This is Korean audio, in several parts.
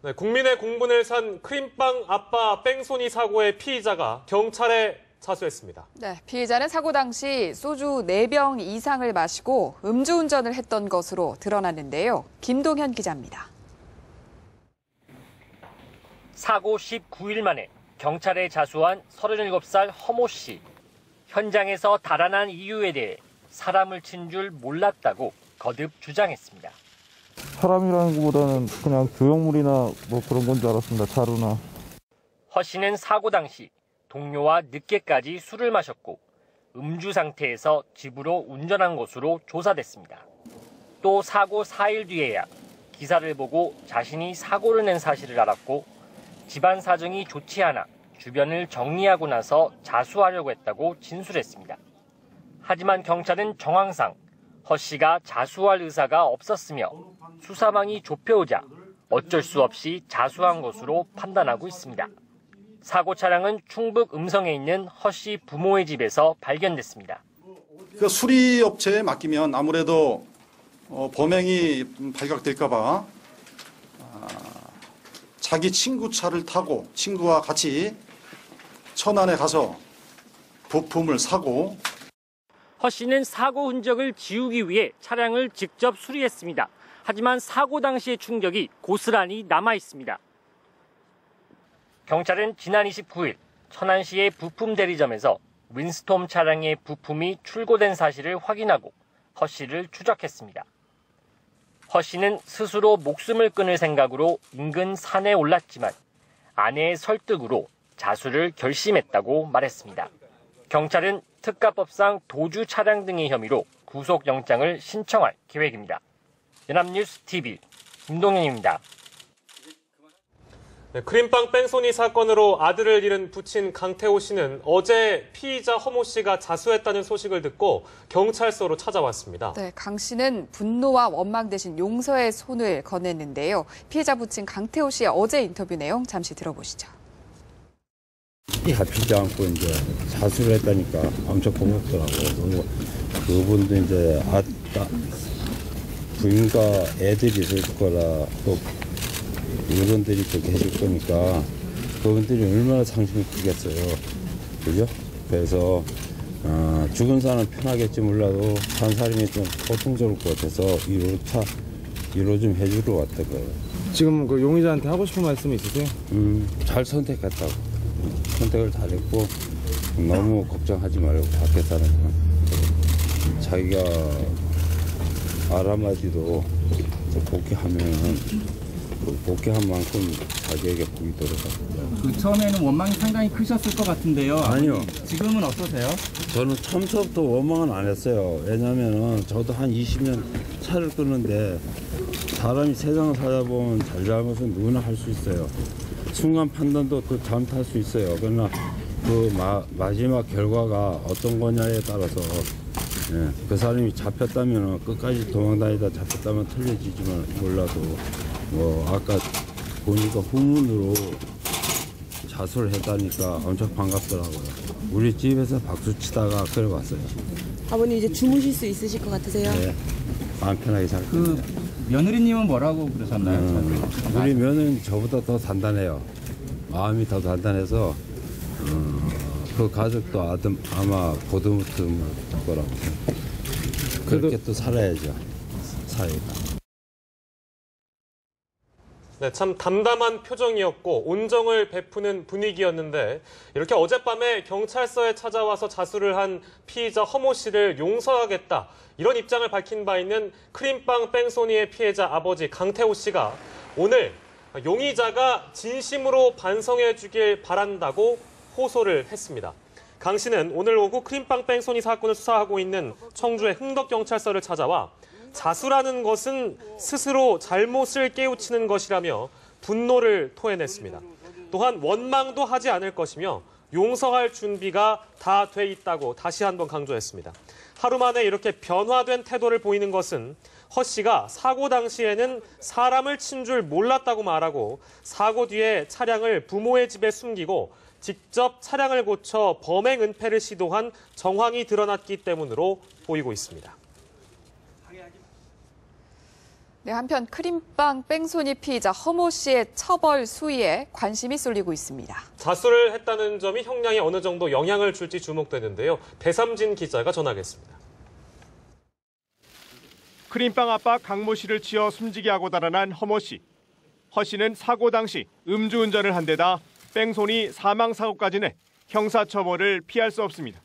네, 국민의 공분을 산 크림빵 아빠 뺑소니 사고의 피의자가 경찰에 자수했습니다. 네, 피의자는 사고 당시 소주 4병 이상을 마시고 음주운전을 했던 것으로 드러났는데요. 김동현 기자입니다. 사고 19일 만에 경찰에 자수한 37살 허모 씨. 현장에서 달아난 이유에 대해 사람을 친 줄 몰랐다고 거듭 주장했습니다. 사람이라는 것보다는 그냥 조형물이나 뭐 그런 건 줄 알았습니다. 자루나. 허 씨는 사고 당시 동료와 늦게까지 술을 마셨고 음주 상태에서 집으로 운전한 것으로 조사됐습니다. 또 사고 4일 뒤에야 기사를 보고 자신이 사고를 낸 사실을 알았고 집안 사정이 좋지 않아 주변을 정리하고 나서 자수하려고 했다고 진술했습니다. 하지만 경찰은 정황상 허 씨가 자수할 의사가 없었으며 수사망이 좁혀오자 어쩔 수 없이 자수한 것으로 판단하고 있습니다. 사고 차량은 충북 음성에 있는 허 씨 부모의 집에서 발견됐습니다. 그 수리업체에 맡기면 아무래도 범행이 발각될까 봐 자기 친구 차를 타고 친구와 같이 천안에 가서 부품을 사고 허 씨는 사고 흔적을 지우기 위해 차량을 직접 수리했습니다. 하지만 사고 당시의 충격이 고스란히 남아 있습니다. 경찰은 지난 29일 천안시의 부품 대리점에서 윈스톰 차량의 부품이 출고된 사실을 확인하고 허 씨를 추적했습니다. 허 씨는 스스로 목숨을 끊을 생각으로 인근 산에 올랐지만 아내의 설득으로 자수를 결심했다고 말했습니다. 경찰은 특가법상 도주 차량 등의 혐의로 구속영장을 신청할 계획입니다. 연합뉴스 TV 김동현입니다. 네, 크림빵 뺑소니 사건으로 아들을 잃은 부친 강태호 씨는 어제 피의자 허모 씨가 자수했다는 소식을 듣고 경찰서로 찾아왔습니다. 네, 강 씨는 분노와 원망 대신 용서의 손을 건넸는데요. 피해자 부친 강태호 씨의 어제 인터뷰 내용 잠시 들어보시죠. 잡히지 않고 이제 자수를 했다니까 엄청 고맙더라고요. 그분도 이제 부인과 애들이 있을 거라 또 어른들이 또 계실 거니까 그분들이 얼마나 상심이 크겠어요. 그죠? 그래서 죽은 사람은 편하겠지 몰라도 산 사람이 좀 고통스러울 것 같아서 위로 좀 해주러 왔던 거예요. 지금 그 용의자한테 하고 싶은 말씀 있으세요? 잘 선택했다고. 선택을 잘했고 너무 걱정하지 말고 밖에 사람은 자기가 알아마디도 복귀한 만큼 자기에게 보이도록 합니다. 그 처음에는 원망이 상당히 크셨을 것 같은데요. 아니요. 지금은 어떠세요? 저는 처음부터 원망은 안 했어요. 왜냐면은 저도 한 20년 차를 끄는데 사람이 세상을 살아보면 잘잘못은 누구나 할 수 있어요. 순간 판단도 그 잘못할 수 있어요. 그러나 그 마지막 결과가 어떤 거냐에 따라서 그 사람이 잡혔다면 끝까지 도망다니다 잡혔다면 틀려지지만 몰라도 뭐 아까 보니까 후문으로 자수를 했다니까 엄청 반갑더라고요. 우리 집에서 박수 치다가 그래 왔어요. 아버님 이제 주무실 수 있으실 것 같으세요? 네, 마음 편하게 살 겁니다. 며느리님은 뭐라고 그러셨나요? 우리 며느리는 저보다 더 단단해요. 마음이 더 단단해서 그 가족도 아마 보듬을 거라고. 그렇게 또 살아야죠, 사회가. 네, 참 담담한 표정이었고 온정을 베푸는 분위기였는데 이렇게 어젯밤에 경찰서에 찾아와서 자수를 한 피의자 허모 씨를 용서하겠다 이런 입장을 밝힌 바 있는 크림빵 뺑소니의 피해자 아버지 강태호 씨가 오늘 용의자가 진심으로 반성해 주길 바란다고 호소를 했습니다. 강 씨는 오늘 오후 크림빵 뺑소니 사건을 수사하고 있는 청주의 흥덕경찰서를 찾아와 자수라는 것은 스스로 잘못을 깨우치는 것이라며 분노를 토해냈습니다. 또한 원망도 하지 않을 것이며 용서할 준비가 다 돼 있다고 다시 한번 강조했습니다. 하루 만에 이렇게 변화된 태도를 보이는 것은 허 씨가 사고 당시에는 사람을 친 줄 몰랐다고 말하고 사고 뒤에 차량을 부모의 집에 숨기고 직접 차량을 고쳐 범행 은폐를 시도한 정황이 드러났기 때문으로 보이고 있습니다. 네, 한편 크림빵 뺑소니 피의자 허모 씨의 처벌 수위에 관심이 쏠리고 있습니다. 자수를 했다는 점이 형량에 어느 정도 영향을 줄지 주목되는데요. 배삼진 기자가 전하겠습니다. 크림빵 아빠 강모 씨를 치어 숨지게 하고 달아난 허모 씨. 허 씨는 사고 당시 음주운전을 한 데다 뺑소니 사망사고까지 내 형사처벌을 피할 수 없습니다.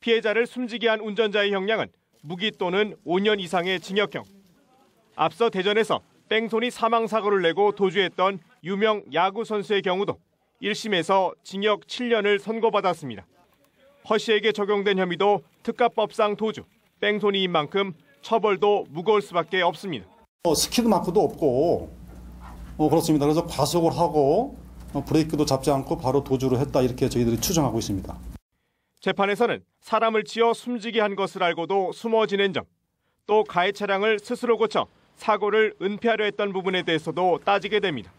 피해자를 숨지게 한 운전자의 형량은 무기 또는 5년 이상의 징역형. 앞서 대전에서 뺑소니 사망사고를 내고 도주했던 유명 야구 선수의 경우도 1심에서 징역 7년을 선고받았습니다. 허 씨에게 적용된 혐의도 특가법상 도주, 뺑소니인 만큼 처벌도 무거울 수밖에 없습니다. 스키드 마크도 없고 그렇습니다. 그래서 과속을 하고 브레이크도 잡지 않고 바로 도주를 했다 이렇게 저희들이 추정하고 있습니다. 재판에서는 사람을 치어 숨지게 한 것을 알고도 숨어 지낸 점, 또 가해 차량을 스스로 고쳐 사고를 은폐하려 했던 부분에 대해서도 따지게 됩니다.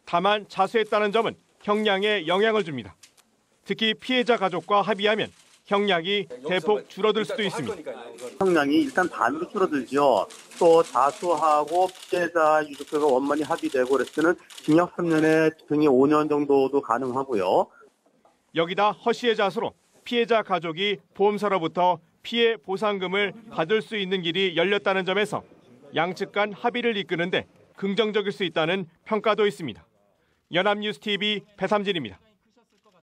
다만 자수했다는 점은 형량에 영향을 줍니다. 특히 피해자 가족과 합의하면 형량이 대폭 줄어들 수도 있습니다. 형량이 일단 반으로 줄어들죠. 또 자수하고 피해자 유족들과 원만히 합의되고 그랬을 때는 징역 3년에 집행이 5년 정도도 가능하고요. 여기다 허 씨의 자수로 피해자 가족이 보험사로부터 피해 보상금을 받을 수 있는 길이 열렸다는 점에서 양측 간 합의를 이끄는데 긍정적일 수 있다는 평가도 있습니다. 연합뉴스TV 배삼진입니다.